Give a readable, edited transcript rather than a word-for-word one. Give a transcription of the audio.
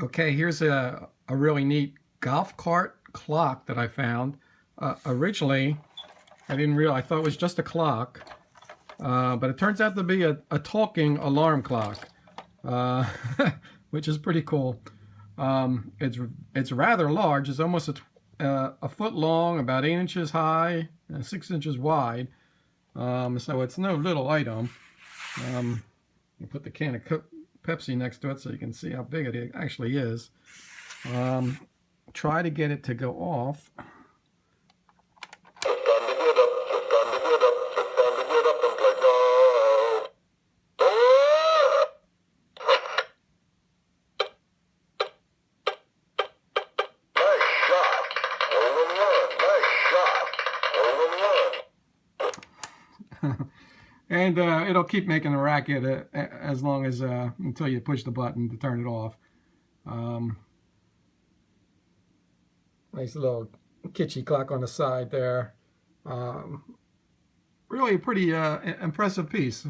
Okay, here's a really neat golf cart clock that I found. Originally, I didn't realize, I thought it was just a clock, but it turns out to be a talking alarm clock, uh, which is pretty cool. It's rather large. It's almost a foot long, about 8 inches high, and 6 inches wide. So it's no little item. You put the can of Pepsi next to it so you can see how big it actually is. Try to get it to go off. And it'll keep making a racket as long as until you push the button to turn it off. Nice little kitschy clock on the side there. Really a pretty impressive piece.